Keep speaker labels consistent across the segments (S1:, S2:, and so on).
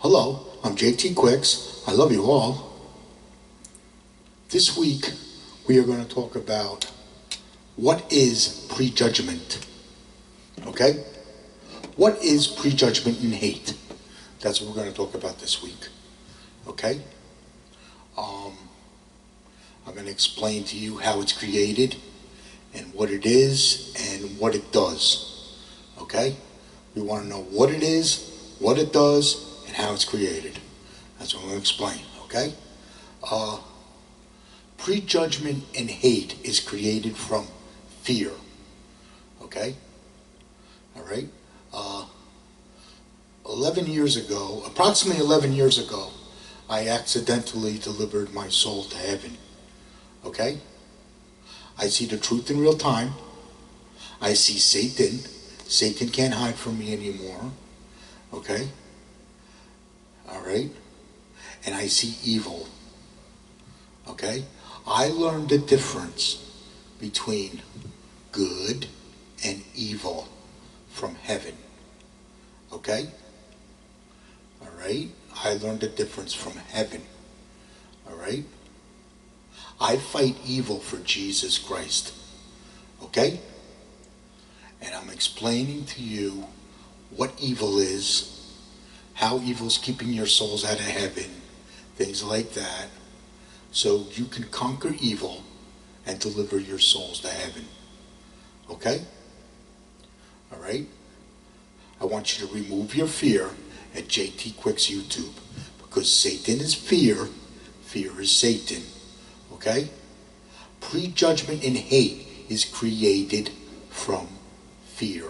S1: Hello, I'm JT Quicks. I love you all. This week, we are going to talk about what is prejudgment. Okay? What is prejudgment and hate? That's what we're going to talk about this week. Okay? I'm going to explain to you how it's created and what it is and what it does. Okay? We want to know what it is, what it does, and how it's created. That's what I'm going to explain. Okay? Prejudgment and hate is created from fear. Okay? All right? 11 years ago, I accidentally delivered my soul to heaven. Okay? I see the truth in real time. I see Satan. Satan can't hide from me anymore. Okay? All right? And I see evil. Okay? I learned the difference between good and evil from heaven. Okay? All right? I learned the difference from heaven. All right? I fight evil for Jesus Christ. Okay? And I'm explaining to you what evil is, how evil's keeping your souls out of heaven, things like that, so you can conquer evil and deliver your souls to heaven. Okay? All right? I want you to remove your fear at JT Quick's YouTube, because Satan is fear, fear is Satan. Okay? Prejudgment and hate is created from fear.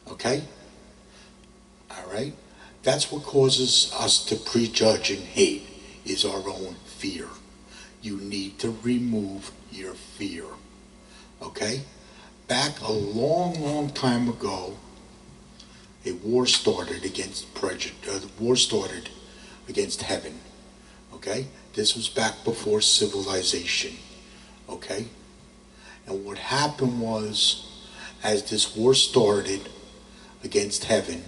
S1: Okay? All right? That's what causes us to prejudge and hate, is our own fear. You need to remove your fear. Okay? Back a long, long time ago, a war started against heaven. Okay? This was back before civilization. Okay? And what happened was, as this war started against heaven,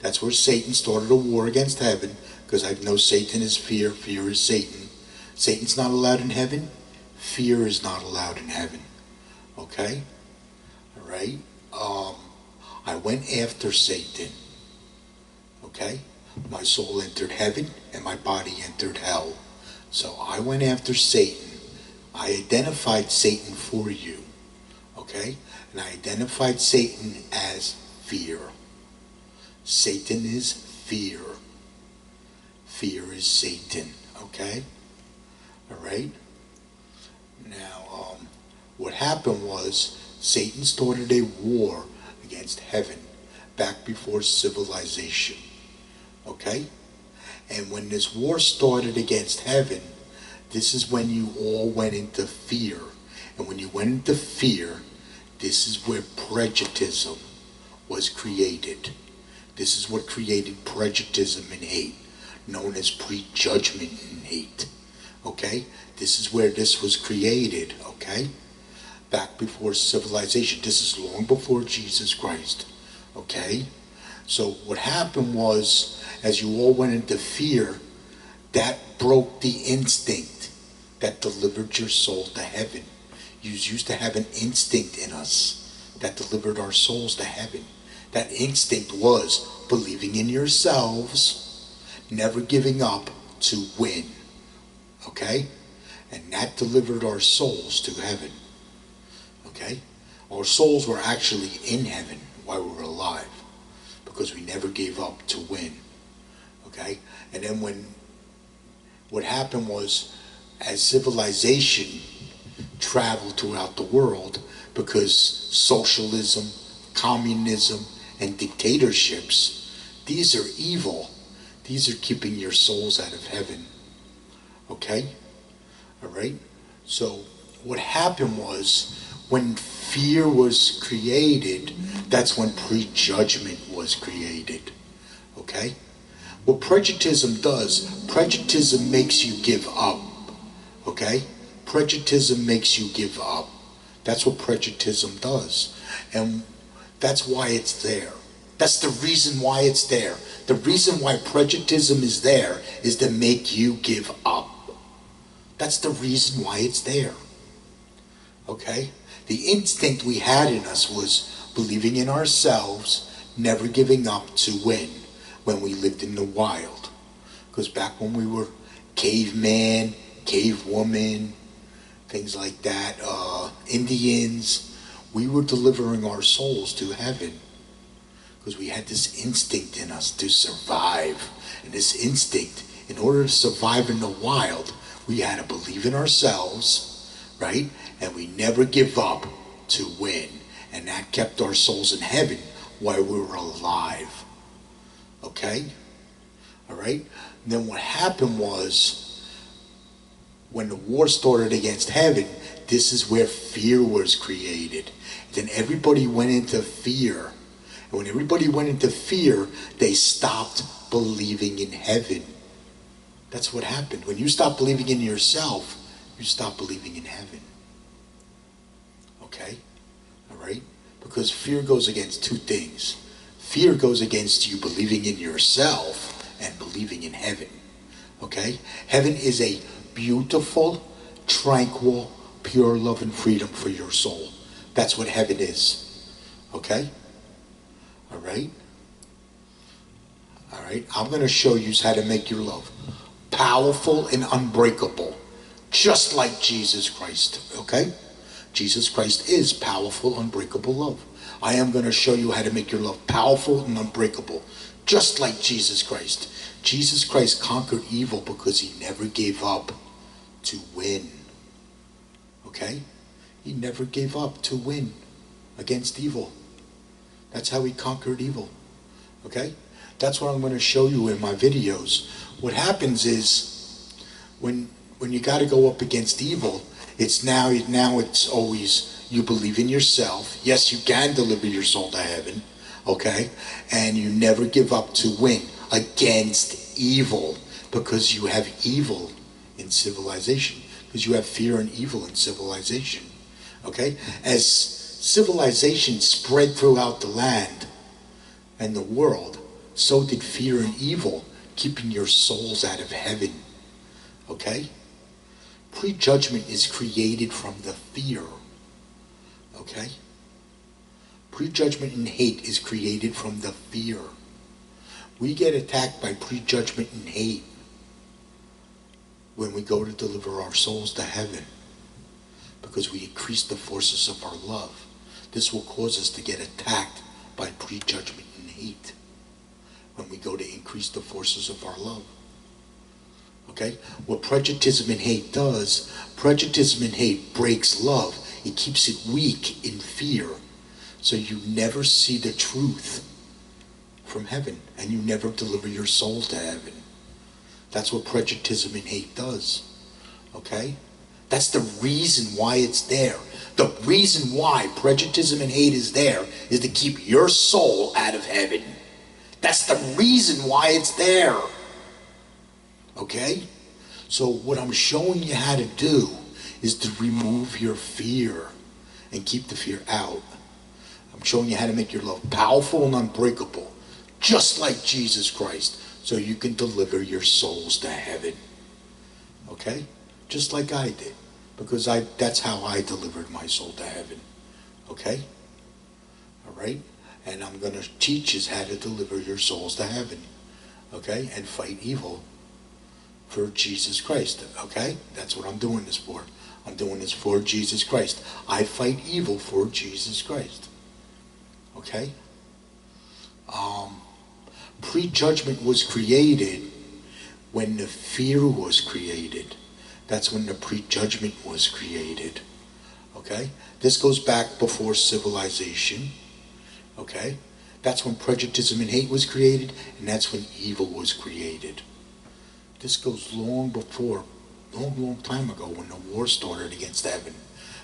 S1: that's where Satan started a war against heaven, because I know Satan is fear, fear is Satan. Satan's not allowed in heaven, fear is not allowed in heaven. Okay? All right? I went after Satan. Okay? My soul entered heaven and my body entered hell. So I went after Satan. I identified Satan for you. Okay? And I identified Satan as fear. Satan is fear. Fear is Satan. Okay? All right? Now, what happened was Satan started a war against heaven back before civilization. Okay? And when this war started against heaven, this is when you all went into fear. And when you went into fear, this is where prejuditism was created. This is what created prejuditism and hate, known as prejudgment and hate. Okay? This is where this was created. Okay? Back before civilization. This is long before Jesus Christ. Okay? So what happened was, as you all went into fear, that broke the instinct that delivered your soul to heaven. You used to have an instinct in us that delivered our souls to heaven. That instinct was believing in yourselves, never giving up to win. Okay? And that delivered our souls to heaven. Okay? Our souls were actually in heaven while we were alive, because we never gave up to win. Okay? And then what happened was, as civilization traveled throughout the world, because socialism, communism, and dictatorships, these are evil. These are keeping your souls out of heaven. Okay? All right? So what happened was, when fear was created, that's when prejudgment was created. Okay? What prejuditism does, prejuditism makes you give up. Okay? Prejuditism makes you give up. That's what prejuditism does. And that's why it's there. That's the reason why it's there. The reason why prejuditism is there is to make you give up. That's the reason why it's there. Okay? The instinct we had in us was believing in ourselves, never giving up to win when we lived in the wild. Because back when we were caveman, cavewoman, things like that, Indians, we were delivering our souls to heaven. Because we had this instinct in us to survive. And this instinct, in order to survive in the wild, we had to believe in ourselves, right? And we never give up to win. And that kept our souls in heaven while we were alive. Okay? All right? And then what happened was, when the war started against heaven, this is where fear was created. Then everybody went into fear. And when everybody went into fear, they stopped believing in heaven. That's what happened. When you stop believing in yourself, you stop believing in heaven. Okay? All right? Because fear goes against two things. Fear goes against you believing in yourself and believing in heaven. Okay? Heaven is a beautiful, tranquil, pure love and freedom for your soul. That's what heaven is. Okay? All right? All right? I'm going to show you how to make your love powerful and unbreakable, just like Jesus Christ. Okay? Jesus Christ is powerful, unbreakable love. I am going to show you how to make your love powerful and unbreakable, just like Jesus Christ. Jesus Christ conquered evil because he never gave up to win. Okay? He never gave up to win against evil. That's how he conquered evil. Okay? That's what I'm going to show you in my videos. What happens is, when you got to go up against evil, it's now it's always, you believe in yourself. Yes, you can deliver your soul to heaven. Okay? And you never give up to win against evil, because you have evil in civilization. Because you have fear and evil in civilization. Okay? As civilization spread throughout the land and the world, so did fear and evil, keeping your souls out of heaven. Okay? Prejudgment is created from the fear. Okay? Prejudgment and hate is created from the fear. We get attacked by prejudgment and hate when we go to deliver our souls to heaven, because we increase the forces of our love. This will cause us to get attacked by prejudgment and hate when we go to increase the forces of our love. Okay? What prejuditism and hate does, prejuditism and hate breaks love. It keeps it weak in fear. So you never see the truth from heaven, and you never deliver your soul to heaven. That's what prejuditism and hate does. Okay? That's the reason why it's there. The reason why prejuditism and hate is there is to keep your soul out of heaven. That's the reason why it's there. Okay? So what I'm showing you how to do is to remove your fear and keep the fear out. I'm showing you how to make your love powerful and unbreakable, just like Jesus Christ, so you can deliver your souls to heaven. Okay? Just like I did. Because that's how I delivered my soul to heaven. Okay? All right? And I'm going to teach you how to deliver your souls to heaven. Okay? And fight evil for Jesus Christ. Okay? That's what I'm doing this for. I'm doing this for Jesus Christ. I fight evil for Jesus Christ. Okay? Prejudgment was created when the fear was created. That's when the prejudgment was created. Okay? This goes back before civilization. Okay? That's when prejuditism and hate was created, and that's when evil was created. This goes long before, long time ago, when the war started against heaven.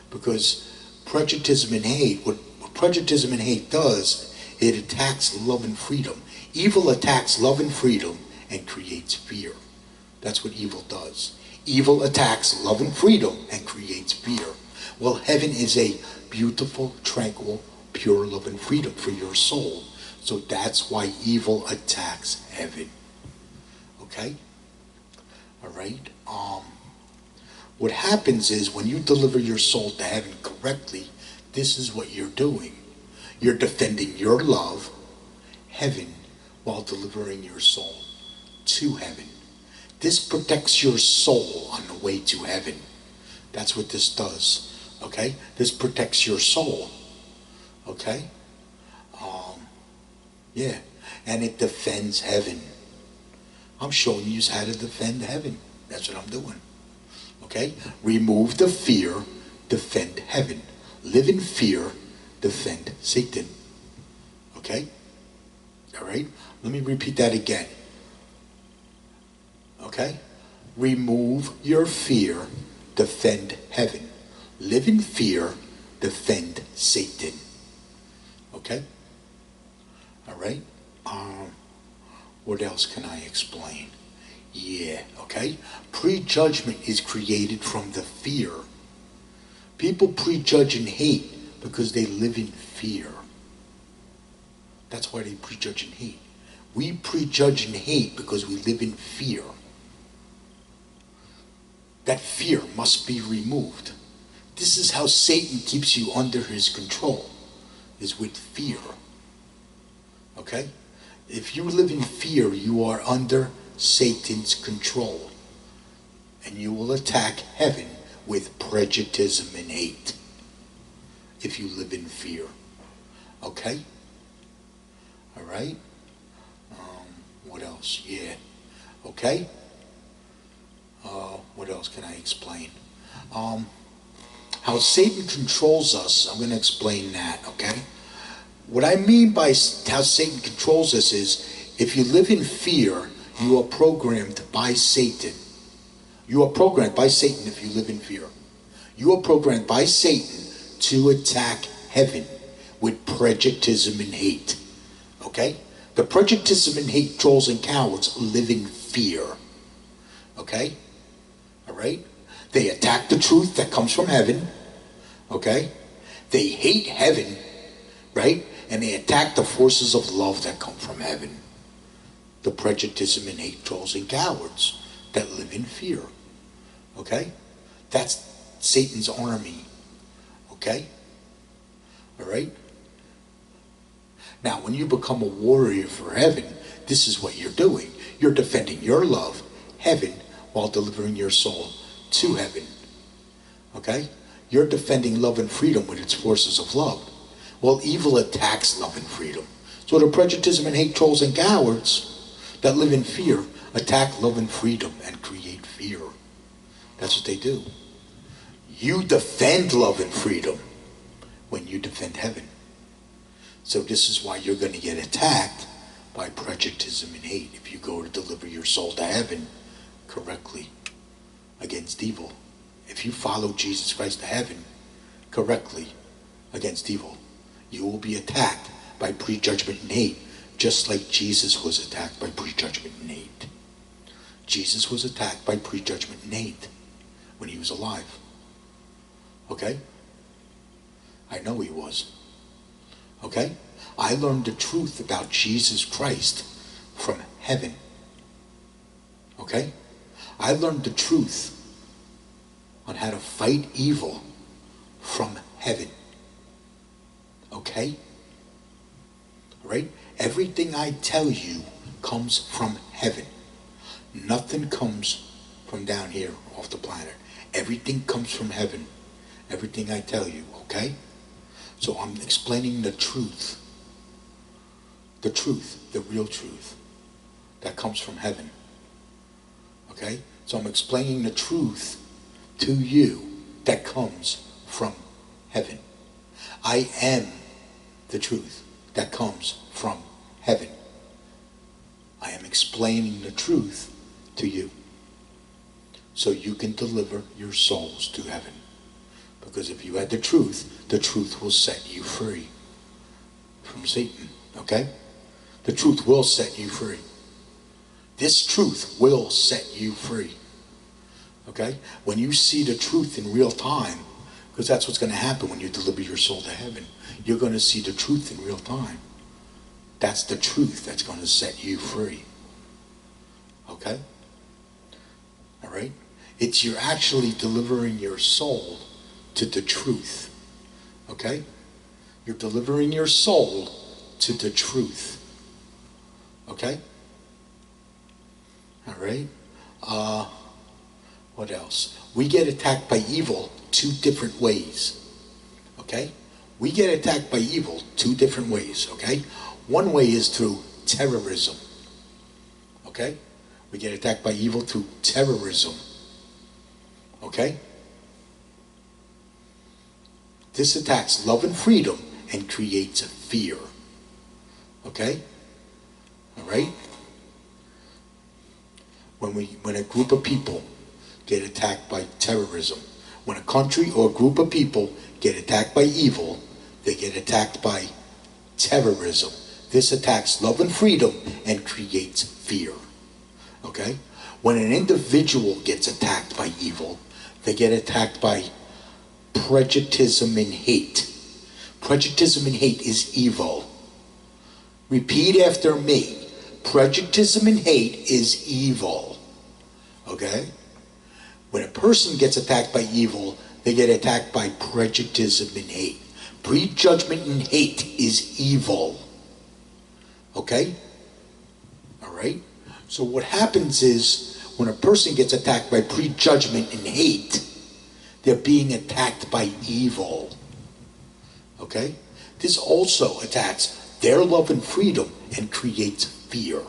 S1: Because prejuditism and hate, what prejuditism and hate does, it attacks love and freedom. Evil attacks love and freedom and creates fear. That's what evil does. Evil attacks love and freedom and creates fear. Well, heaven is a beautiful, tranquil, pure love and freedom for your soul. So that's why evil attacks heaven. Okay? All right? What happens is when you deliver your soul to heaven correctly, this is what you're doing. You're defending your love, heaven, while delivering your soul to heaven. This protects your soul on the way to heaven. That's what this does. Okay? This protects your soul. Okay? Yeah. And it defends heaven. I'm showing you how to defend heaven. That's what I'm doing. Okay? Remove the fear, defend heaven. Live in fear, defend Satan. Okay? All right? Let me repeat that again. Okay? Remove your fear, defend heaven. Live in fear, defend Satan. Okay? All right? What else can I explain? Yeah, okay? Prejudgment is created from the fear. People prejudge and hate because they live in fear. That's why they prejudge and hate. We prejudge and hate because we live in fear. That fear must be removed. This is how Satan keeps you under his control, is with fear. Okay? If you live in fear, you are under Satan's control. And you will attack heaven with prejuditism and hate. If you live in fear. Okay? Alright? What else? Yeah. Okay? What else can I explain? How Satan controls us, I'm going to explain that, okay? What I mean by how Satan controls us is, if you live in fear, you are programmed by Satan. You are programmed by Satan if you live in fear. You are programmed by Satan to attack heaven with prejuditism and hate. Okay? The prejuditism and hate trolls and cowards live in fear. Okay? Alright? They attack the truth that comes from heaven. Okay? They hate heaven. Right? And they attack the forces of love that come from heaven. The prejuditism and hate trolls and cowards that live in fear. Okay? That's Satan's army. Okay? Alright? Now, when you become a warrior for heaven, this is what you're doing. You're defending your love, heaven, while delivering your soul to heaven. Okay? You're defending love and freedom with its forces of love. Well, evil attacks love and freedom. So the prejuditism and hate trolls and cowards that live in fear attack love and freedom and create fear. That's what they do. You defend love and freedom when you defend heaven. So this is why you're going to get attacked by prejuditism and hate if you go to deliver your soul to heaven correctly against evil. If you follow Jesus Christ to heaven correctly against evil, you will be attacked by prejudgment and hate, just like Jesus was attacked by prejudgment and hate. Jesus was attacked by prejudgment and hate when he was alive. Okay? I know he was. Okay? I learned the truth about Jesus Christ from heaven. Okay? I learned the truth on how to fight evil from heaven. Okay? Right? Everything I tell you comes from heaven. Nothing comes from down here off the planet. Everything comes from heaven. Everything I tell you, okay? So I'm explaining the truth. The truth, the real truth that comes from heaven. Okay? So I'm explaining the truth to you that comes from heaven. I am the truth that comes from heaven. I am explaining the truth to you so you can deliver your souls to heaven. Because if you had the truth will set you free from Satan. Okay? The truth will set you free. This truth will set you free. Okay? When you see the truth in real time, Because that's what's going to happen when you deliver your soul to heaven. You're going to see the truth in real time. That's the truth that's going to set you free. Okay? All right? You're actually delivering your soul to the truth. Okay? You're delivering your soul to the truth. Okay? All right? What else? We get attacked by evil 2 different ways. Okay? We get attacked by evil 2 different ways. Okay? One way is through terrorism. Okay? We get attacked by evil through terrorism. Okay? This attacks love and freedom and creates a fear. Okay? All right? When a group of people get attacked by terrorism, when a country or a group of people get attacked by evil, they get attacked by terrorism. This attacks love and freedom and creates fear. Okay? When an individual gets attacked by evil, they get attacked by prejudicism and hate. Prejudicism and hate is evil. Repeat after me. Prejudicism and hate is evil. Okay? When a person gets attacked by evil, they get attacked by prejudicism and hate. Prejudgment and hate is evil. Okay? All right? So what happens is, when a person gets attacked by prejudgment and hate, they're being attacked by evil. Okay? This also attacks their love and freedom and creates fear.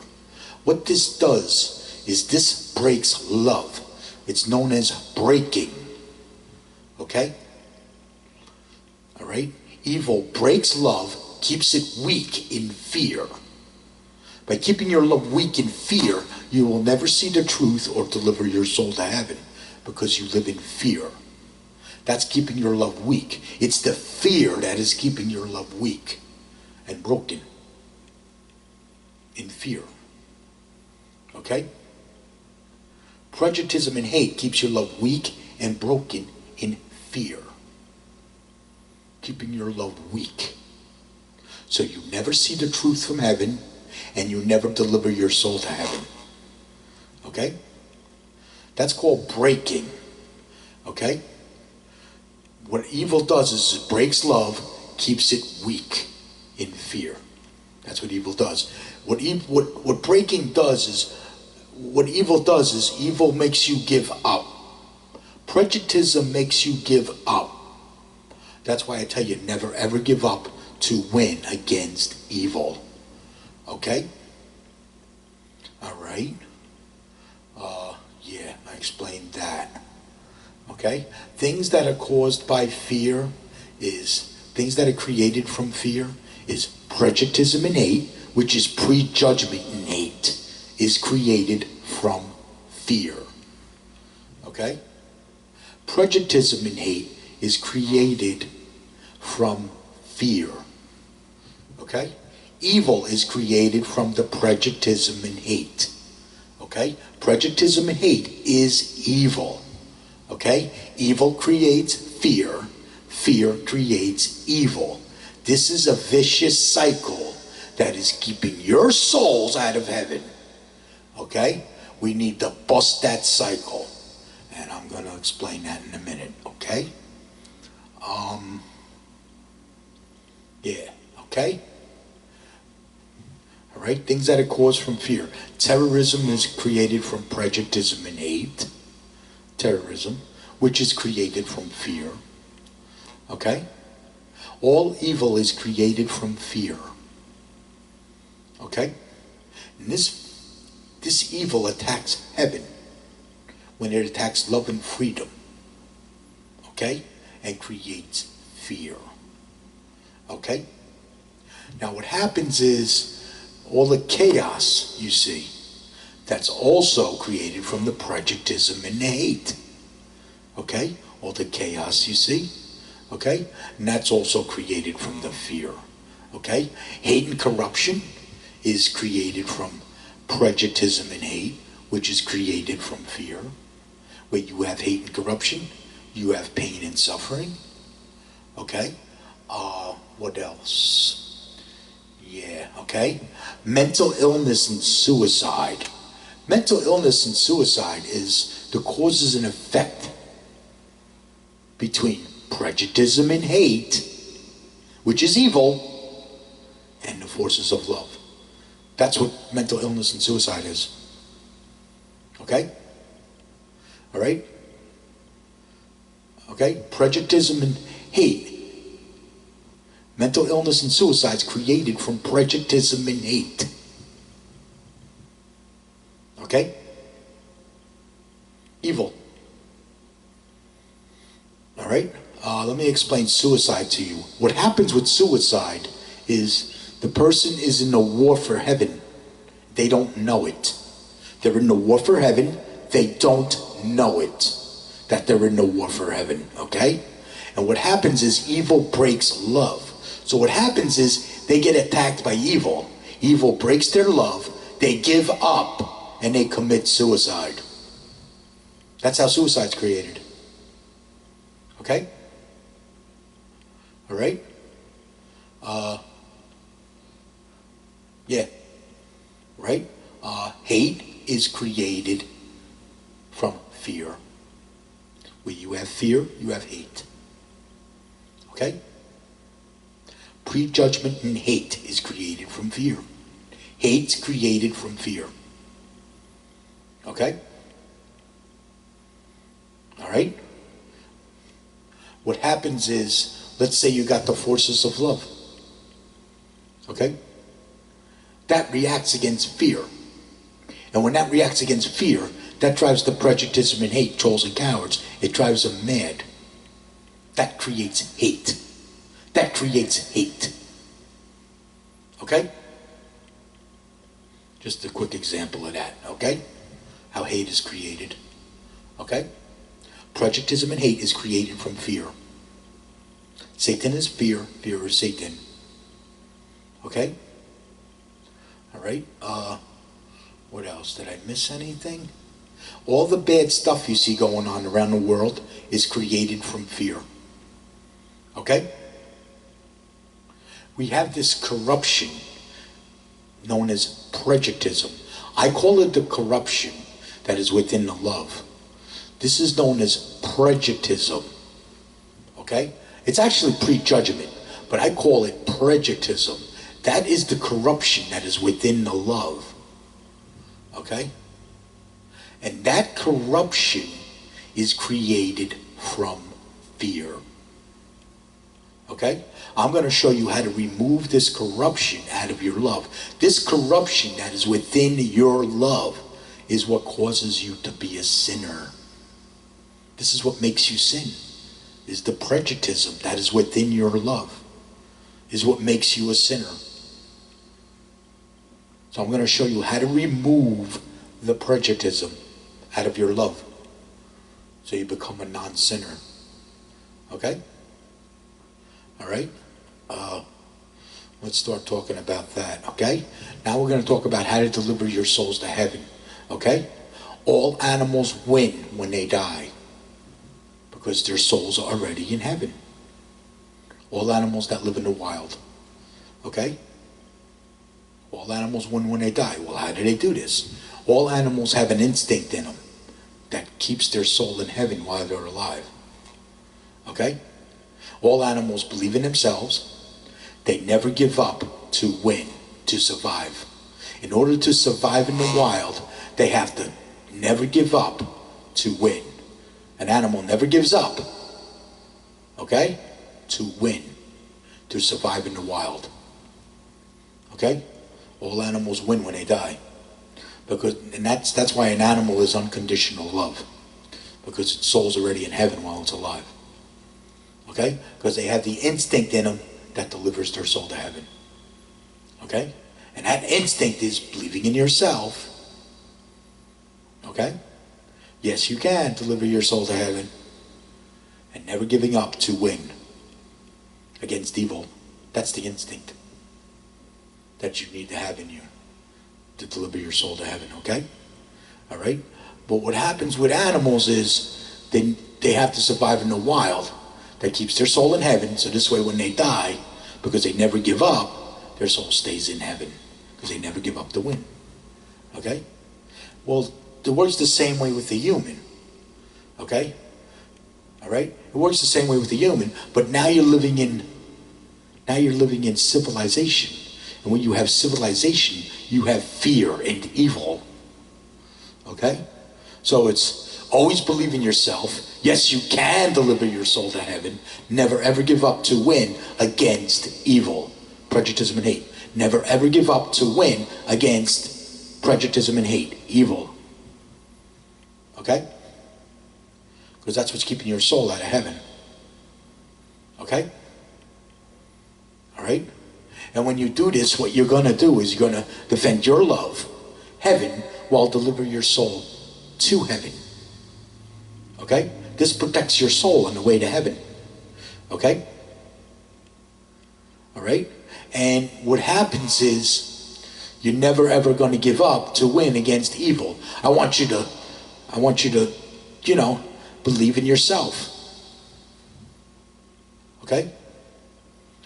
S1: What this does is this breaks love. It's known as breaking. Okay? All right? Evil breaks love, keeps it weak in fear. By keeping your love weak in fear, you will never see the truth or deliver your soul to heaven, because you live in fear. That's keeping your love weak. It's the fear that is keeping your love weak and broken in fear. Okay? Prejudicism and hate keeps your love weak and broken in fear. Keeping your love weak. So you never see the truth from heaven, and you never deliver your soul to heaven. Okay? That's called breaking. Okay? What evil does is it breaks love, keeps it weak in fear. That's what evil does. What breaking does is, what evil does is, evil makes you give up. Prejudicism makes you give up. That's why I tell you, never ever give up to win against evil. Okay? All right. Yeah, I explained that. Okay? Things that are caused by fear things that are created from fear is prejudicism and hate, which is prejudgment and hate, is created from fear. Okay? Prejudicism and hate is created from fear. Okay? Evil is created from the prejudicism and hate. Okay? Prejudicism and hate is evil. Okay? Evil creates fear. Fear creates evil. This is a vicious cycle that is keeping your souls out of heaven. Okay? We need to bust that cycle. And I'm going to explain that in a minute. Okay? Yeah. Okay? All right? Things that are caused from fear. Terrorism is created from prejudice and hate. Terrorism, which is created from fear. Okay? All evil is created from fear. Okay? And this evil attacks heaven when it attacks love and freedom. Okay? And creates fear. Okay? Now what happens is, all the chaos you see, that's also created from the prejudice and the hate. Okay? All the chaos you see. Okay? And that's also created from the fear. Okay? Hate and corruption is created from prejudice and hate, which is created from fear. Where you have hate and corruption, you have pain and suffering. Okay? What else? Yeah, okay? Mental illness and suicide. Mental illness and suicide is the causes and effect between prejudicism and hate, which is evil, and the forces of love. That's what mental illness and suicide is. Okay? All right? Okay? Prejudicism and hate. Mental illness and suicide is created from prejudicism and hate. Okay? Evil. All right? Let me explain suicide to you. What happens with suicide is the person is in the war for heaven. They don't know it. They're in the war for heaven. They don't know it, that they're in the war for heaven. Okay? And what happens is evil breaks love. So what happens is they get attacked by evil. Evil breaks their love. They give up and they commit suicide. That's how suicide's created. Okay? All right? Yeah. Right? Hate is created from fear. Where you have fear, you have hate. Okay? Prejudgment and hate is created from fear. Hate's created from fear. Okay? All right? What happens is, let's say you got the forces of love. Okay? That reacts against fear. And when that reacts against fear, that drives the prejudice and hate, trolls and cowards. It drives them mad. That creates hate. That creates hate. Okay? Just a quick example of that, okay? How hate is created. Okay? Prejudice and hate is created from fear. Satan is fear. Fear is Satan. Okay? All right? What else? Did I miss anything? All the bad stuff you see going on around the world is created from fear. Okay? We have this corruption known as prejuditism. I call it the corruption that is within the love. This is known as prejuditism. Okay? It's actually prejudgment, but I call it prejuditism. That is the corruption that is within the love. Okay? And that corruption is created from fear. Okay? I'm going to show you how to remove this corruption out of your love. This corruption that is within your love is what causes you to be a sinner. This is what makes you sin. Is the prejudice that is within your love. Is what makes you a sinner. So I'm going to show you how to remove the prejudice out of your love. So you become a non-sinner. Okay? All right? Let's start talking about that, okay? Now we're going to talk about how to deliver your souls to heaven, okay? All animals win when they die because their souls are already in heaven. All animals that live in the wild, okay? All animals win when they die. Well, how do they do this? All animals have an instinct in them that keeps their soul in heaven while they're alive, okay? All animals believe in themselves. They never give up to win, to survive. In order to survive in the wild, they have to never give up to win. An animal never gives up, okay, to win, to survive in the wild. Okay? All animals win when they die. And that's why an animal is unconditional love. Because its soul's already in heaven while it's alive. Okay? Because they have the instinct in them that delivers their soul to heaven. Okay? And that instinct is believing in yourself. Okay? Yes, you can deliver your soul to heaven. And never giving up to win against evil. That's the instinct that you need to have in you to deliver your soul to heaven. Okay? All right? But what happens with animals is they have to survive in the wild. that keeps their soul in heaven. So this way when they die, because they never give up, their soul stays in heaven. Because they never give up the win. Okay? Well, it works the same way with the human. Okay? Alright? It works the same way with the human, but now you're living in civilization. And when you have civilization, you have fear and evil. Okay? So it's always believe in yourself. Yes, you can deliver your soul to heaven. Never ever give up to win against evil. Prejudgment and hate. Never ever give up to win against prejudgment and hate. Evil. Okay? Because that's what's keeping your soul out of heaven. Okay? Alright? And when you do this, what you're going to do is you're going to defend your love, heaven, while deliver your soul to heaven. Okay? This protects your soul on the way to heaven. Okay? Alright? And what happens is you're never ever going to give up to win against evil. I want you to, you know, believe in yourself. Okay?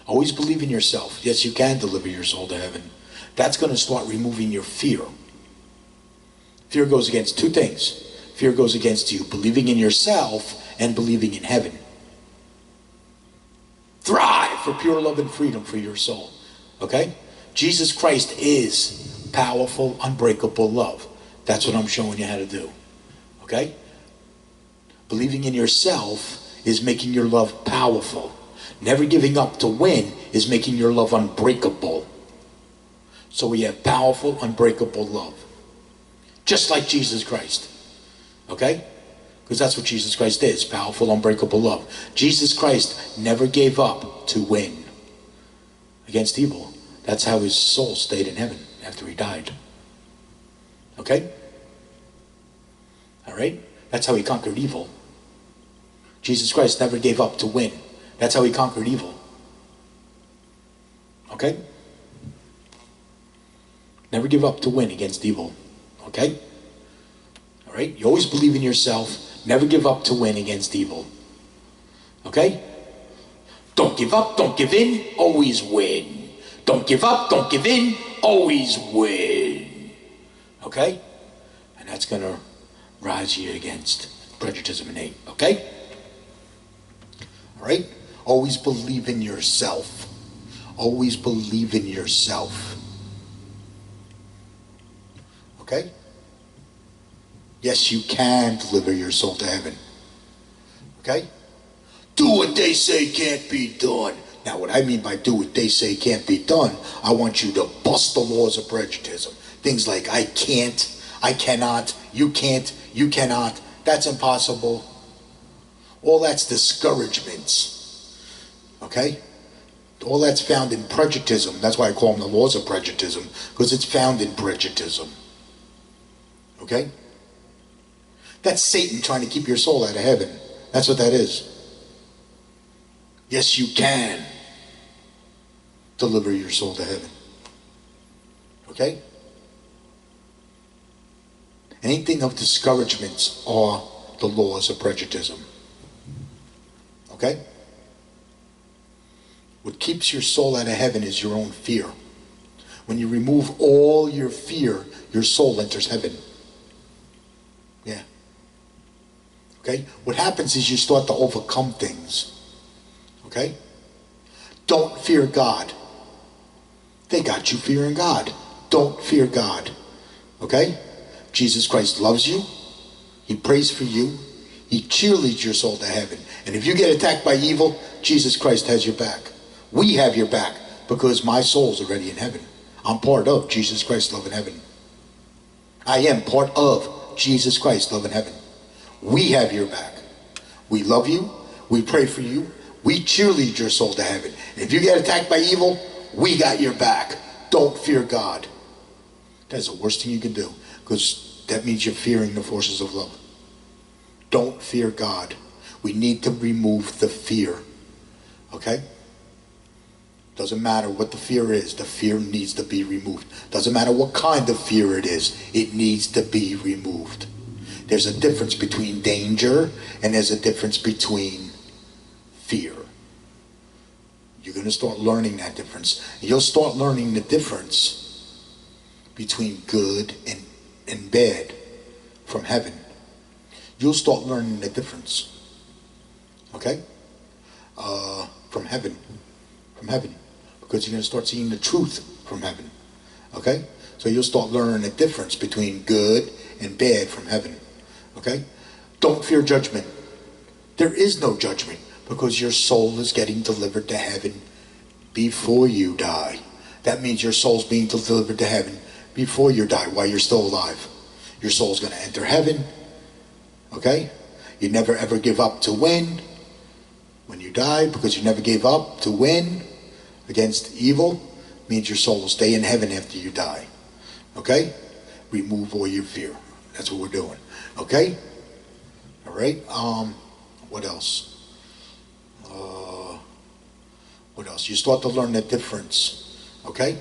S1: Always believe in yourself. Yes, you can deliver your soul to heaven. That's going to start removing your fear. Fear goes against two things. Fear goes against you believing in yourself and believing in heaven. Thrive for pure love and freedom for your soul. Okay? Jesus Christ is powerful, unbreakable love. That's what I'm showing you how to do. Okay? Believing in yourself is making your love powerful. Never giving up to win is making your love unbreakable. So we have powerful, unbreakable love. Just like Jesus Christ. Okay? Because that's what Jesus Christ is. Powerful, unbreakable love. Jesus Christ never gave up to win against evil. That's how his soul stayed in heaven after he died. Okay? Alright? That's how he conquered evil. Jesus Christ never gave up to win. That's how he conquered evil. Okay? Never give up to win against evil. Okay? Alright? You always believe in yourself. Never give up to win against evil. Okay? Don't give up, don't give in, always win. Don't give up, don't give in, always win. Okay? And that's going to rise you against prejudgment and hate. Okay? Alright? Always believe in yourself. Always believe in yourself. Okay? Yes, you can deliver your soul to heaven. Okay? Do what they say can't be done. Now, what I mean by do what they say can't be done, I want you to bust the laws of Prejudgitism. Things like I can't, I cannot, you can't, you cannot, that's impossible. All that's discouragements. Okay? All that's found in Prejudgitism. That's why I call them the laws of Prejudgitism, because it's found in Prejudgitism. Okay? That's Satan trying to keep your soul out of heaven. That's what that is. Yes, you can deliver your soul to heaven. Okay? Anything of discouragements are the laws of Prejudgitism. Okay? What keeps your soul out of heaven is your own fear. When you remove all your fear, your soul enters heaven. Yeah. Okay? What happens is you start to overcome things. Okay? Don't fear God. They got you fearing God. Don't fear God. Okay? Jesus Christ loves you. He prays for you. He cheerleads your soul to heaven. And if you get attacked by evil, Jesus Christ has your back. We have your back because my soul's already in heaven. I'm part of Jesus Christ love in heaven. I am part of Jesus Christ love in heaven. We have your back. We love you. We pray for you. We cheerlead your soul to heaven. And if you get attacked by evil, we got your back. Don't fear God. That's the worst thing you can do, because that means you're fearing the forces of love. Don't fear God. We need to remove the fear. Okay? Doesn't matter what the fear is. The fear needs to be removed. Doesn't matter what kind of fear it is. It needs to be removed. There's a difference between danger and there's a difference between fear. You're going to start learning that difference. You'll start learning the difference between good and bad from heaven. You'll start learning the difference. Okay? From heaven. From heaven. Because you're going to start seeing the truth from heaven. Okay? So you'll start learning the difference between good and bad from heaven. Okay? Don't fear judgment. There is no judgment because your soul is getting delivered to heaven before you die. That means your soul's being delivered to heaven before you die while you're still alive. Your soul's going to enter heaven. Okay? You never ever give up to win when you die, because you never gave up to win against evil. Means your soul will stay in heaven after you die. Okay? Remove all your fear. That's what we're doing. Okay? All right? What else? What else? You start to learn the difference. Okay?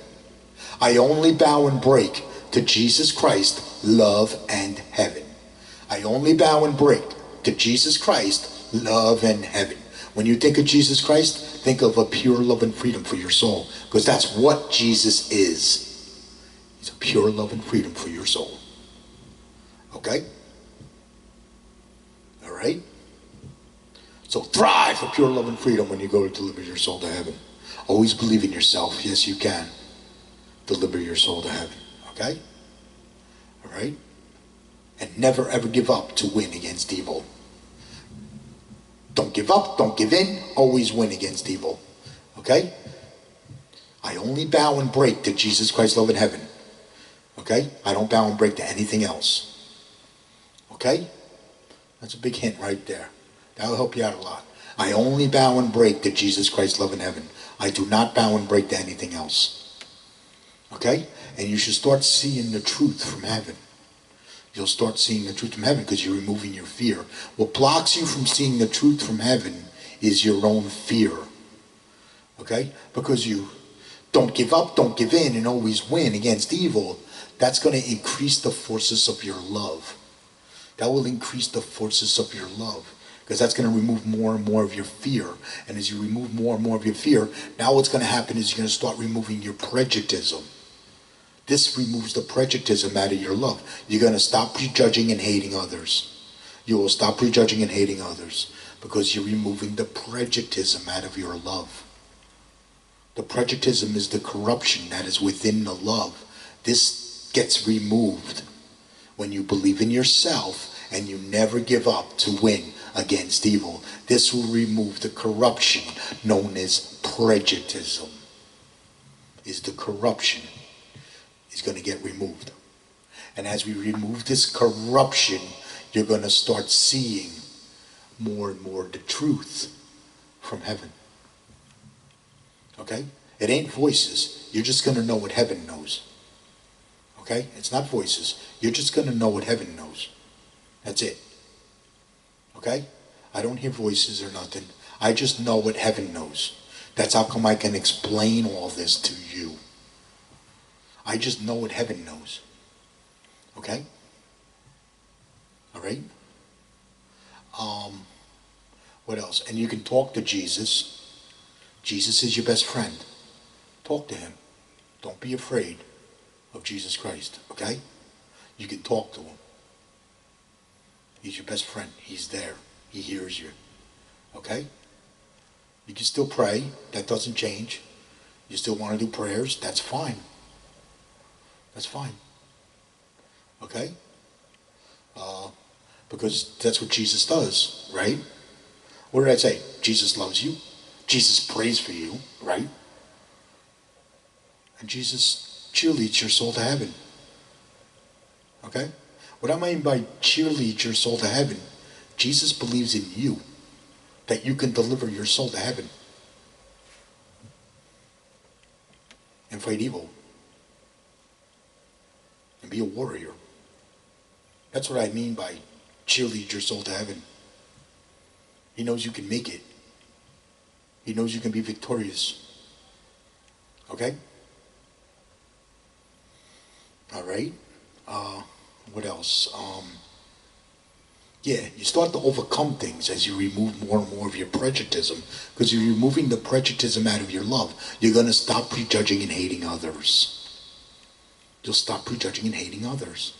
S1: I only bow and break to Jesus Christ, love, and heaven. I only bow and break to Jesus Christ, love, and heaven. When you think of Jesus Christ, think of a pure love and freedom for your soul, because that's what Jesus is. He's a pure love and freedom for your soul. Okay? All right? So thrive for pure love and freedom when you go to deliver your soul to heaven. Always believe in yourself. Yes, you can deliver your soul to heaven. Okay? All right? And never ever give up to win against evil. Don't give up, don't give in, always win against evil. Okay? I only bow and break to Jesus Christ, love, and heaven. Okay? I don't bow and break to anything else. Okay? That's a big hint right there. That'll help you out a lot. I only bow and break to Jesus Christ, love, and heaven. I do not bow and break to anything else. Okay? And you should start seeing the truth from heaven. You'll start seeing the truth from heaven because you're removing your fear. What blocks you from seeing the truth from heaven is your own fear. Okay? Because you don't give up, don't give in, and always win against evil. That's going to increase the forces of your love. That will increase the forces of your love. Because that's going to remove more and more of your fear. And as you remove more and more of your fear, now what's going to happen is you're going to start removing your prejudism. This removes the prejudism out of your love. You're going to stop prejudging and hating others. You will stop prejudging and hating others because you're removing the prejudism out of your love. The prejudism is the corruption that is within the love. This gets removed when you believe in yourself and you never give up to win against evil. This will remove the corruption known as prejudism. Is the corruption is going to get removed. And as we remove this corruption, you're going to start seeing more and more the truth from heaven. Okay? It ain't voices. You're just going to know what heaven knows. Okay? It's not voices. You're just going to know what heaven knows. That's it. Okay? I don't hear voices or nothing. I just know what heaven knows. That's how come I can explain all this to you. I just know what heaven knows. Okay? All right? What else? And you can talk to Jesus. Jesus is your best friend. Talk to him. Don't be afraid of Jesus Christ. Okay? You can talk to him. He's your best friend. He's there. He hears you. Okay? You can still pray. That doesn't change. You still want to do prayers. That's fine. That's fine. Okay? Because that's what Jesus does, right? What did I say? Jesus loves you. Jesus prays for you, right? And Jesus cheerleads your soul to heaven. Okay? What I mean by cheerlead your soul to heaven, Jesus believes in you, that you can deliver your soul to heaven and fight evil and be a warrior. That's what I mean by cheerlead your soul to heaven. He knows you can make it. He knows you can be victorious. Okay? All right. What else? Yeah, you start to overcome things as you remove more and more of your prejudicism, because you're removing the prejudicism out of your love. You're going to stop prejudging and hating others. You'll stop prejudging and hating others.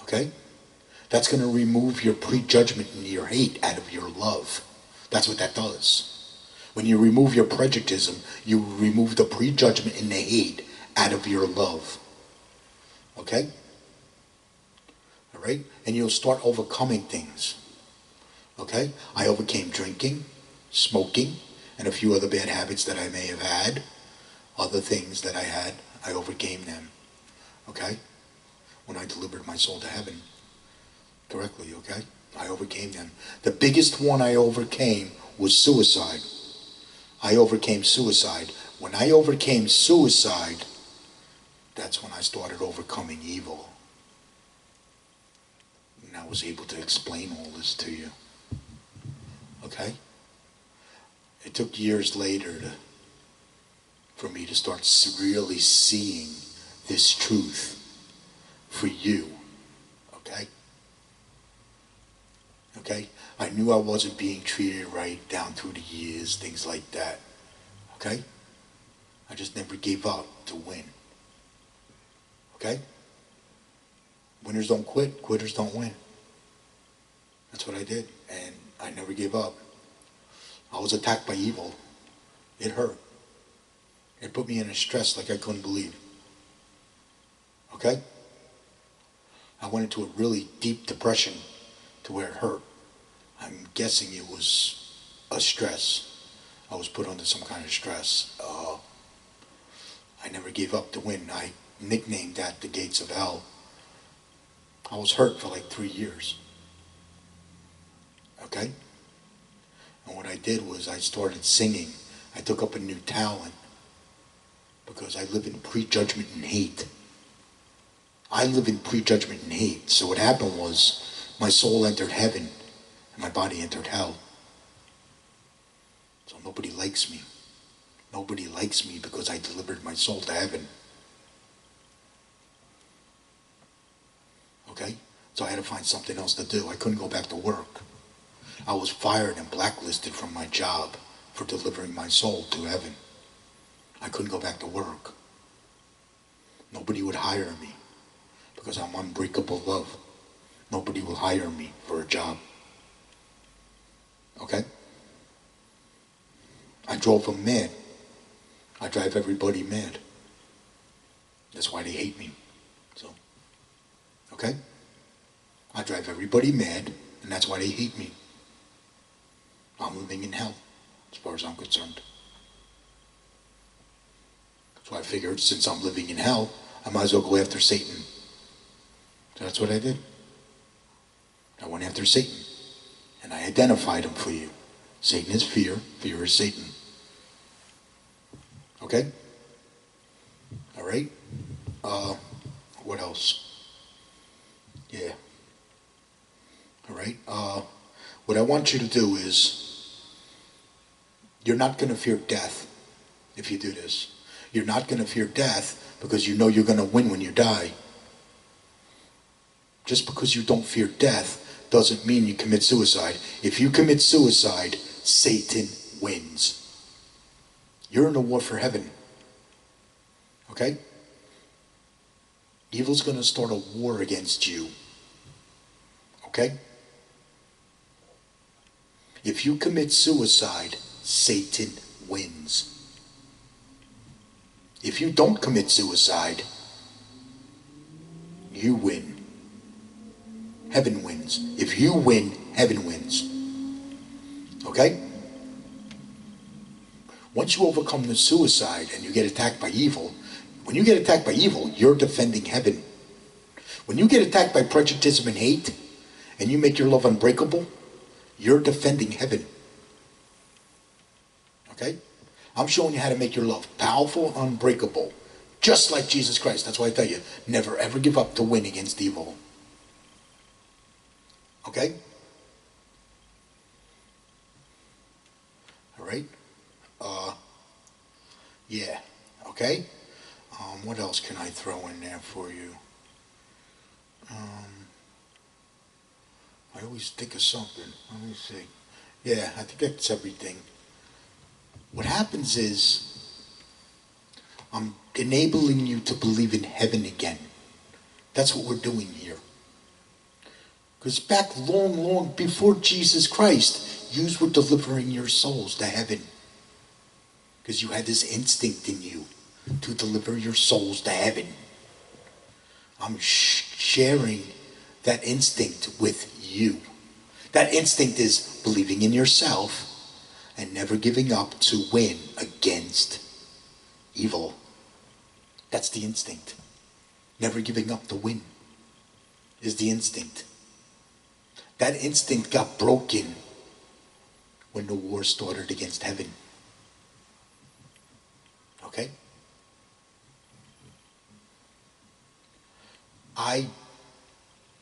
S1: Okay? That's going to remove your prejudgment and your hate out of your love. That's what that does. When you remove your prejudicism, you remove the prejudgment and the hate out of your love. Okay? All right? And you'll start overcoming things. Okay? I overcame drinking, smoking, and a few other bad habits that I may have had. Other things that I had, I overcame them. Okay? When I delivered my soul to heaven directly, okay? I overcame them. The biggest one I overcame was suicide. I overcame suicide. When I overcame suicide, that's when I started overcoming evil. And I was able to explain all this to you. Okay? It took years later for me to start really seeing this truth for you. Okay? Okay? I knew I wasn't being treated right down through the years, things like that. Okay? I just never gave up to win. Okay? Winners don't quit, quitters don't win. That's what I did, and I never gave up. I was attacked by evil. It hurt. It put me in a stress like I couldn't believe. Okay? I went into a really deep depression to where it hurt. I'm guessing it was a stress. I was put under some kind of stress. I never gave up to win. I nicknamed that the gates of hell. I was hurt for like 3 years. Okay? And what I did was I started singing. I took up a new talent because I live in prejudgment and hate. I live in prejudgment and hate. So what happened was my soul entered heaven and my body entered hell. So nobody likes me. Nobody likes me because I delivered my soul to heaven. Okay? So I had to find something else to do. I couldn't go back to work. I was fired and blacklisted from my job for delivering my soul to heaven. I couldn't go back to work. Nobody would hire me because I'm unbreakable love. Nobody will hire me for a job. Okay? I drove them mad. I drive everybody mad. That's why they hate me. So, okay? I drive everybody mad, and that's why they hate me. I'm living in hell, as far as I'm concerned. So I figured, since I'm living in hell, I might as well go after Satan. So that's what I did. I went after Satan, and I identified him for you. Satan is fear. Fear is Satan. Okay? All right? What else? Yeah. All right? What I want you to do is, you're not going to fear death if you do this. You're not going to fear death because you know you're going to win when you die. Just because you don't fear death doesn't mean you commit suicide. If you commit suicide, Satan wins. You're in a war for heaven. Okay? Evil's going to start a war against you. Okay? If you commit suicide, Satan wins. If you don't commit suicide, you win. Heaven wins. If you win, heaven wins. Okay? Once you overcome the suicide and you get attacked by evil, when you get attacked by evil, you're defending heaven. When you get attacked by prejudice and hate, and you make your love unbreakable, you're defending heaven. Okay? I'm showing you how to make your love powerful, unbreakable, just like Jesus Christ. That's why I tell you, never ever give up to win against evil. Okay? All right? Yeah. Okay? What else can I throw in there for you? I always think of something. Let me see. Yeah, I think that's everything. What happens is I'm enabling you to believe in heaven again. That's what we're doing here. Because back long, long before Jesus Christ, you were delivering your souls to heaven. Because you had this instinct in you to deliver your souls to heaven. I'm sharing that instinct with you. That instinct is believing in yourself and never giving up to win against evil. That's the instinct. Never giving up to win is the instinct. That instinct got broken when the war started against heaven. Okay? I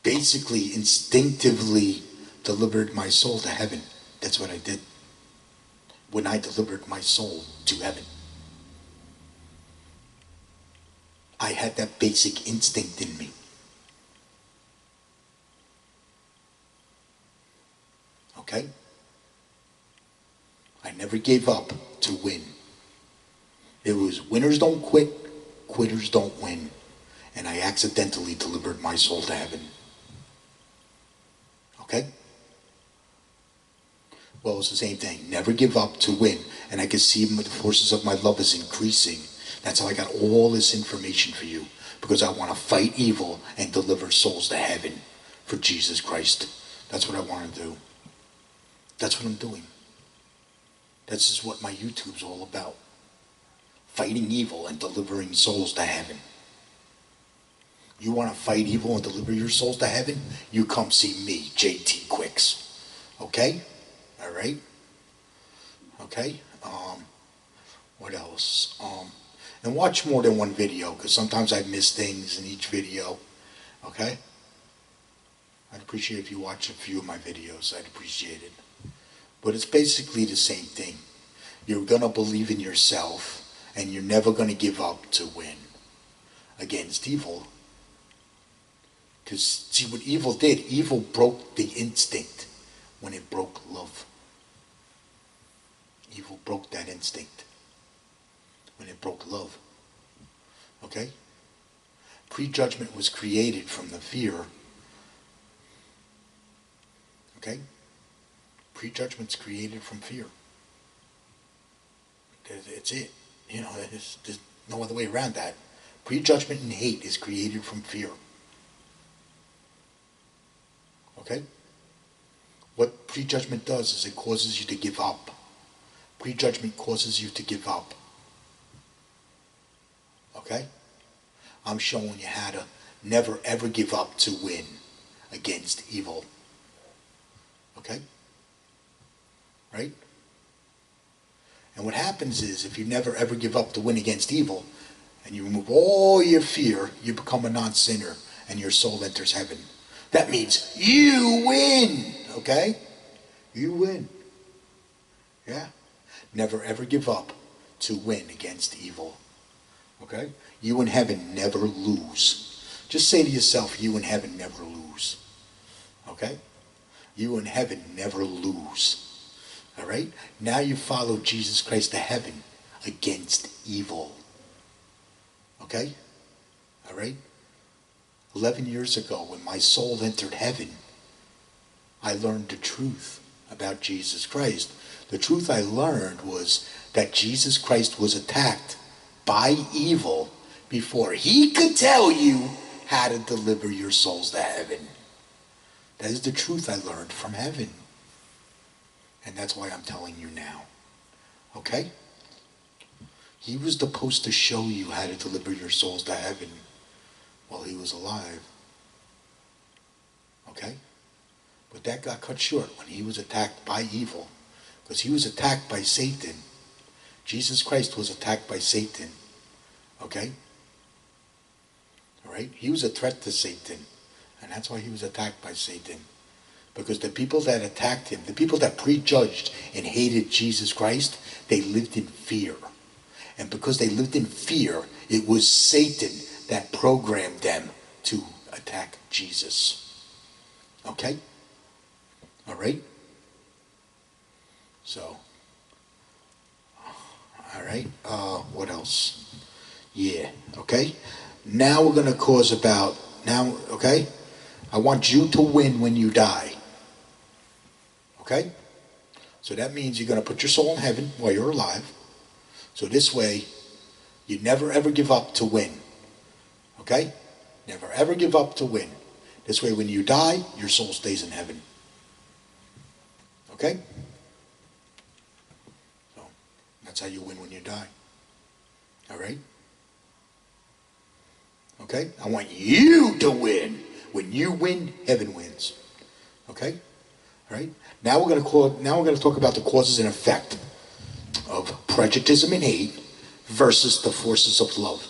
S1: basically instinctively delivered my soul to heaven. That's what I did when I delivered my soul to heaven. I had that basic instinct in me. Okay? I never gave up to win. It was winners don't quit, quitters don't win. And I accidentally delivered my soul to heaven. Okay? Well, it's the same thing. Never give up to win. And I can see the forces of my love is increasing. That's how I got all this information for you. Because I want to fight evil and deliver souls to heaven for Jesus Christ. That's what I want to do. That's what I'm doing. This is what my YouTube's all about. Fighting evil and delivering souls to heaven. You want to fight evil and deliver your souls to heaven? You come see me, JT Quicks. Okay? All right? Okay? What else? And watch more than one video, because sometimes I miss things in each video. Okay? I'd appreciate if you watch a few of my videos. I'd appreciate it. But it's basically the same thing. You're going to believe in yourself, and you're never going to give up to win against evil. Because, see, what evil did, evil broke the instinct when it broke love. Evil broke that instinct when it broke love. Okay? Prejudgment was created from the fear. Okay? Prejudgment's created from fear. It's it. You know, there's no other way around that. Prejudgment and hate is created from fear. Okay? What prejudgment does is it causes you to give up. Prejudgment causes you to give up. Okay? I'm showing you how to never ever give up to win against evil. Okay? Right? And what happens is, if you never ever give up to win against evil, and you remove all your fear, you become a non-sinner, and your soul enters heaven. That means you win, okay? You win. Yeah? Never ever give up to win against evil, okay? You in heaven never lose. Just say to yourself, you in heaven never lose, okay? You in heaven never lose. All right? Now you follow Jesus Christ to heaven against evil. Okay? All right? 11 years ago, when my soul entered heaven, I learned the truth about Jesus Christ. The truth I learned was that Jesus Christ was attacked by evil before he could tell you how to deliver your souls to heaven. That is the truth I learned from heaven. And that's why I'm telling you now. Okay? He was supposed to show you how to deliver your souls to heaven while he was alive. Okay? But that got cut short when he was attacked by evil. Because he was attacked by Satan. Jesus Christ was attacked by Satan. Okay? Alright? He was a threat to Satan. And that's why he was attacked by Satan. Because the people that attacked him, the people that prejudged and hated Jesus Christ, they lived in fear. And because they lived in fear, it was Satan that programmed them to attack Jesus. Okay? All right? So, all right. What else? Yeah, okay? Now we're going to cause about, now, okay? I want you to win when you die. Okay? So that means you're going to put your soul in heaven while you're alive. So this way, you never ever give up to win. Okay? Never ever give up to win. This way when you die, your soul stays in heaven. Okay? So that's how you win when you die. All right? Okay? I want you to win. When you win, heaven wins. Okay? All right? Now we're going to talk about the causes and effect of prejuditism and hate versus the forces of love.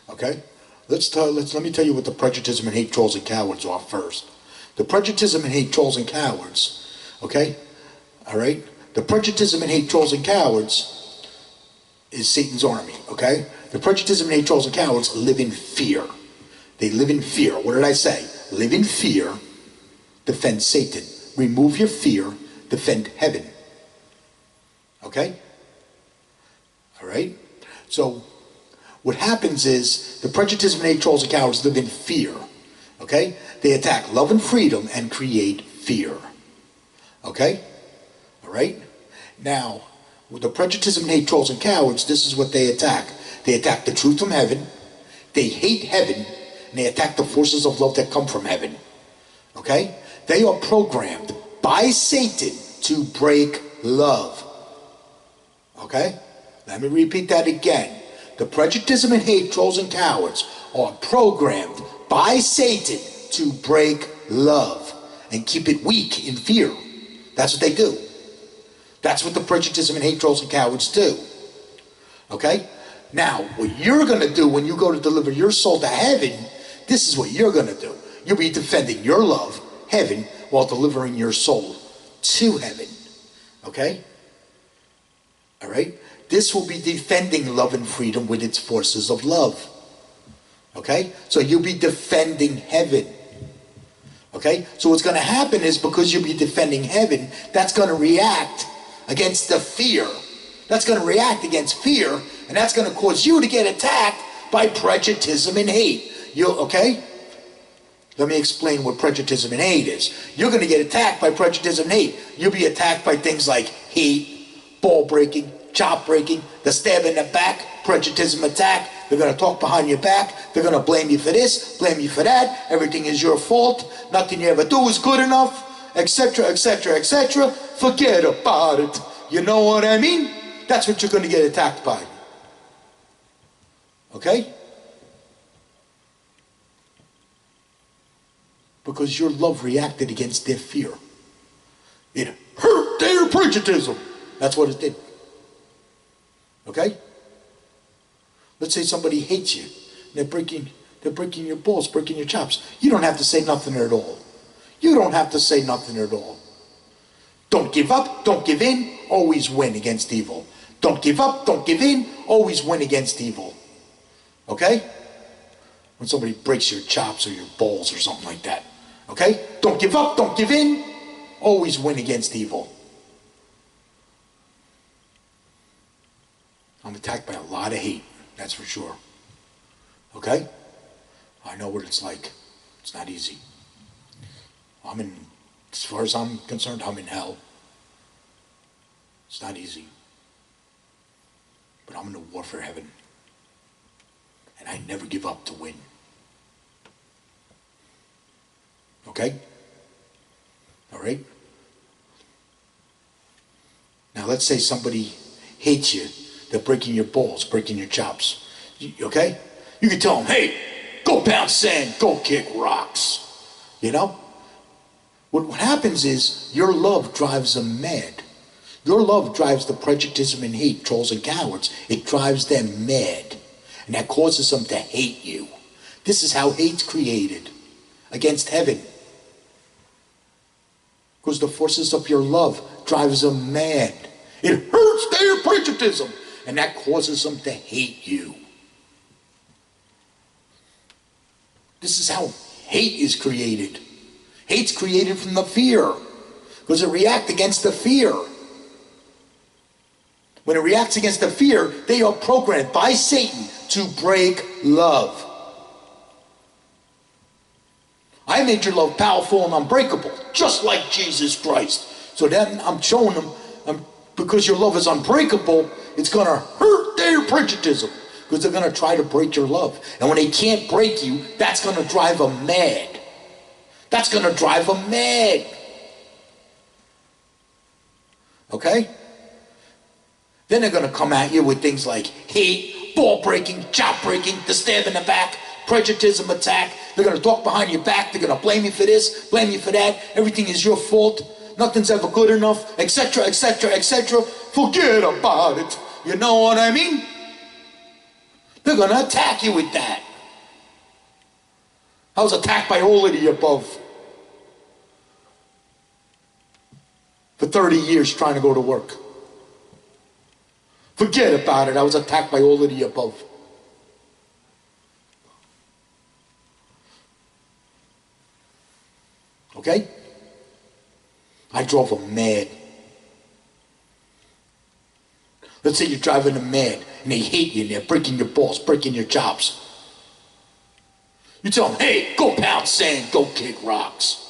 S1: Okay? Let me tell you what the prejuditism and hate trolls and cowards are first. The prejuditism and hate trolls and cowards, okay? All right? The prejuditism and hate trolls and cowards is Satan's army, okay? The prejuditism and hate trolls and cowards live in fear. They live in fear. What did I say? Live in fear, defend Satan. Remove your fear, defend heaven. Okay? All right? So, what happens is the prejuditism and hate trolls and cowards live in fear. Okay? They attack love and freedom and create fear. Okay? All right? Now, with the prejuditism and hate trolls and cowards, this is what they attack. They attack the truth from heaven. They hate heaven. And they attack the forces of love that come from heaven. Okay? They are programmed by Satan to break love. Okay? Let me repeat that again. The prejuditism and hate trolls and cowards are programmed by Satan to break love and keep it weak in fear. That's what they do. That's what the prejuditism and hate trolls and cowards do. Okay? Now, what you're going to do when you go to deliver your soul to heaven, this is what you're going to do. You'll be defending your love, heaven, while delivering your soul to heaven. Okay? All right? This will be defending love and freedom with its forces of love. Okay? So you'll be defending heaven. Okay? So what's going to happen is because you'll be defending heaven, that's going to react against the fear. That's going to react against fear, and that's going to cause you to get attacked by prejuditism and hate. Okay? Let me explain what prejuditism and hate is. You're going to get attacked by prejuditism and hate. You'll be attacked by things like hate, ball breaking, chop breaking, the stab in the back, prejuditism attack. They're going to talk behind your back. They're going to blame you for this, blame you for that. Everything is your fault. Nothing you ever do is good enough, etc., etc., etc. Forget about it. You know what I mean? That's what you're going to get attacked by. Okay? Because your love reacted against their fear. It hurt their prejudicism. That's what it did. Okay? Let's say somebody hates you. They're breaking your balls, breaking your chops. You don't have to say nothing at all. You don't have to say nothing at all. Don't give up, don't give in, always win against evil. Don't give up, don't give in, always win against evil. Okay? When somebody breaks your chops or your balls or something like that. Okay? Don't give up, don't give in, always win against evil. I'm attacked by a lot of hate, that's for sure. Okay? I know what it's like. It's not easy. As far as I'm concerned, I'm in hell. It's not easy. But I'm in the war for heaven. And I never give up to win. Okay? All right? Now let's say somebody hates you. They're breaking your balls, breaking your chops. Okay? You can tell them, hey, go pound sand, go kick rocks. You know? What happens is your love drives them mad. Your love drives the prejudice and hate, trolls and cowards. It drives them mad. And that causes them to hate you. This is how hate's created against heaven. Because the forces of your love drives them mad. It hurts their prejudice. And that causes them to hate you. This is how hate is created. Hate's created from the fear. Because it reacts against the fear. When it reacts against the fear, they are programmed by Satan to break love. I made your love powerful and unbreakable, just like Jesus Christ. So then I'm showing them, because your love is unbreakable, it's going to hurt their prejudicism. Because they're going to try to break your love. And when they can't break you, that's going to drive them mad. That's going to drive them mad. Okay? Then they're going to come at you with things like hate, ball breaking, chop breaking, the stab in the back, prejudicism attack. They're going to talk behind your back. They're going to blame you for this, blame you for that. Everything is your fault. Nothing's ever good enough, etc., etc., etc. Forget about it. You know what I mean? They're going to attack you with that. I was attacked by all of the above for 30 years trying to go to work. Forget about it. I was attacked by all of the above. Okay? I drove them mad. Let's say you're driving them mad and they hate you and they're breaking your balls, breaking your chops. You tell them, hey, go pound sand, go kick rocks.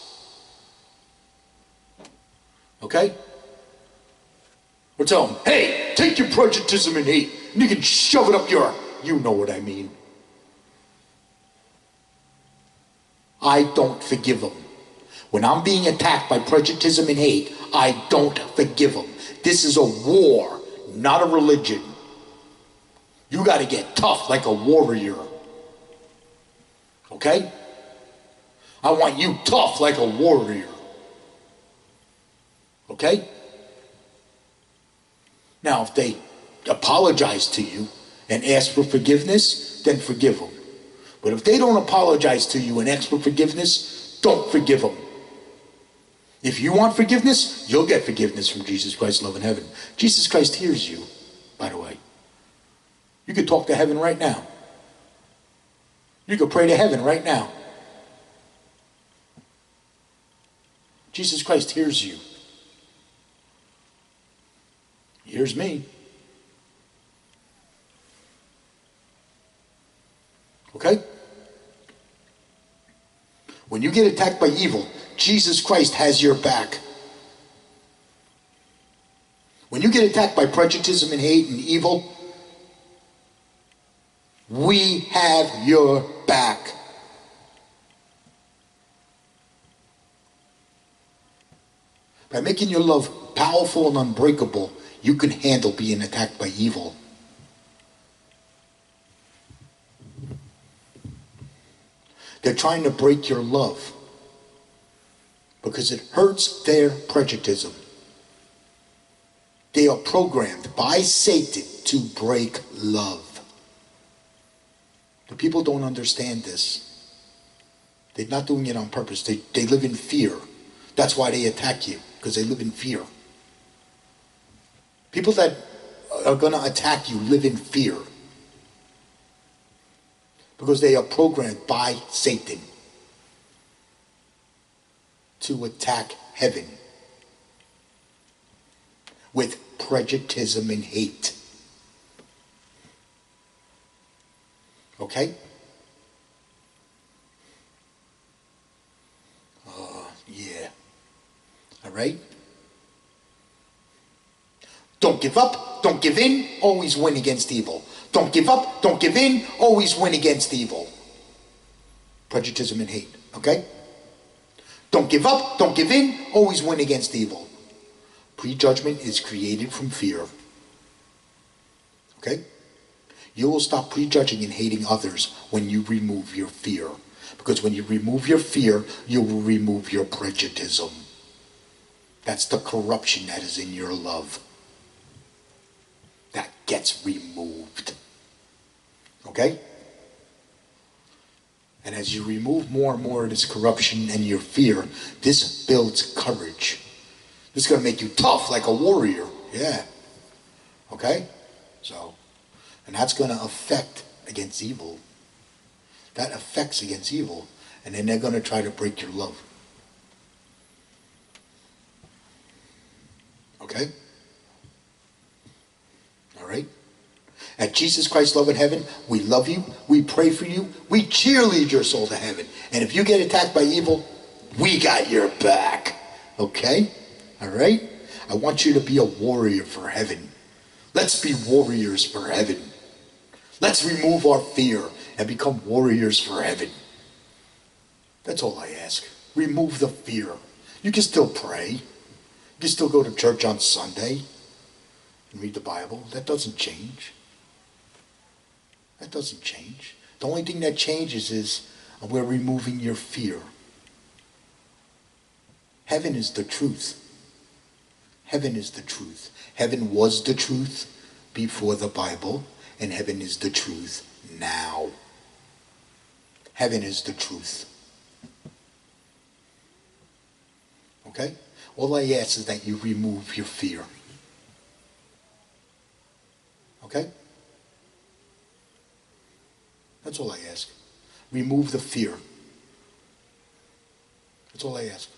S1: Okay? Or tell them, hey, take your prejuditism and hate and you can shove it up your, you know what I mean. I don't forgive them. When I'm being attacked by prejuditism and hate, I don't forgive them. This is a war, not a religion. You got to get tough like a warrior. Okay? I want you tough like a warrior. Okay? Now, if they apologize to you and ask for forgiveness, then forgive them. But if they don't apologize to you and ask for forgiveness, don't forgive them. If you want forgiveness, you'll get forgiveness from Jesus Christ, love in heaven. Jesus Christ hears you, by the way. You could talk to heaven right now. You could pray to heaven right now. Jesus Christ hears you. He hears me. Okay? When you get attacked by evil, Jesus Christ has your back. When you get attacked by prejudice and hate and evil, we have your back. By making your love powerful and unbreakable, you can handle being attacked by evil. They're trying to break your love because it hurts their prejudice. They are programmed by Satan to break love. The people don't understand this. They're not doing it on purpose. They live in fear. That's why they attack you, because they live in fear. People that are going to attack you live in fear because they are programmed by Satan to attack heaven with prejudice and hate. Okay? Yeah. All right? Don't give up, don't give in, always win against evil. Don't give up, don't give in, always win against evil. Prejudice and hate, okay? Don't give up, don't give in, always win against evil. Prejudgment is created from fear. Okay? You will stop prejudging and hating others when you remove your fear. Because when you remove your fear, you will remove your prejudice. That's the corruption that is in your love. That gets removed. Okay? And as you remove more and more of this corruption and your fear, this builds courage. This is going to make you tough like a warrior. Yeah. Okay? So, and that's going to affect against evil. That affects against evil. And then they're going to try to break your love. At Jesus Christ Love in Heaven, we love you, we pray for you, we cheerlead your soul to heaven. And if you get attacked by evil, we got your back. Okay? All right? I want you to be a warrior for heaven. Let's be warriors for heaven. Let's remove our fear and become warriors for heaven. That's all I ask. Remove the fear. You can still pray. You can still go to church on Sunday and read the Bible. That doesn't change. That doesn't change. The only thing that changes is we're removing your fear. Heaven is the truth. Heaven is the truth. Heaven was the truth before the Bible, and heaven is the truth now. Heaven is the truth. Okay? All I ask is that you remove your fear. Okay? That's all I ask. Remove the fear. That's all I ask.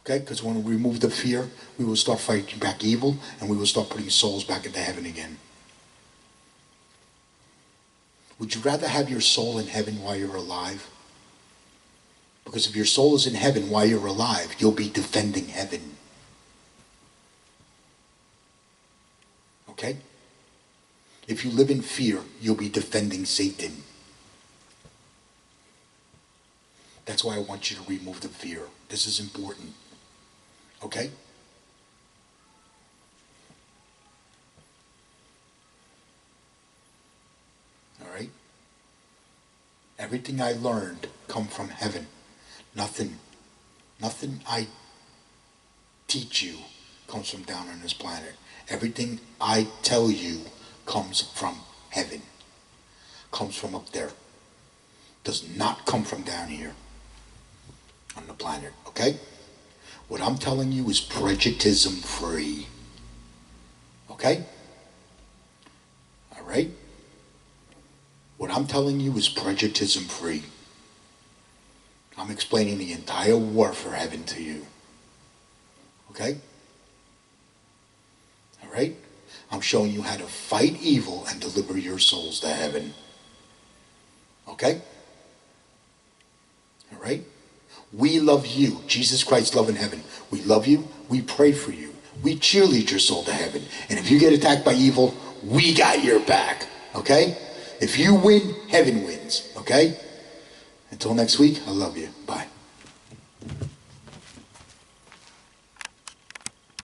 S1: Okay? Because when we remove the fear, we will start fighting back evil, and we will start putting souls back into heaven again. Would you rather have your soul in heaven while you're alive? Because if your soul is in heaven while you're alive, you'll be defending heaven. Okay? If you live in fear, you'll be defending Satan. That's why I want you to remove the fear. This is important. Okay? All right? Everything I learned come from heaven. Nothing I teach you comes from down on this planet. Everything I tell you comes from heaven. Comes from up there. Does not come from down here on the planet. Okay? What I'm telling you is prejuditism free. Okay? All right? What I'm telling you is prejuditism free. I'm explaining the entire war for heaven to you. Okay? All right? I'm showing you how to fight evil and deliver your souls to heaven. Okay? All right? We love you. Jesus Christ Love in Heaven. We love you. We pray for you. We cheerlead your soul to heaven. And if you get attacked by evil, we got your back. Okay? If you win, heaven wins. Okay? Until next week, I love you. Bye.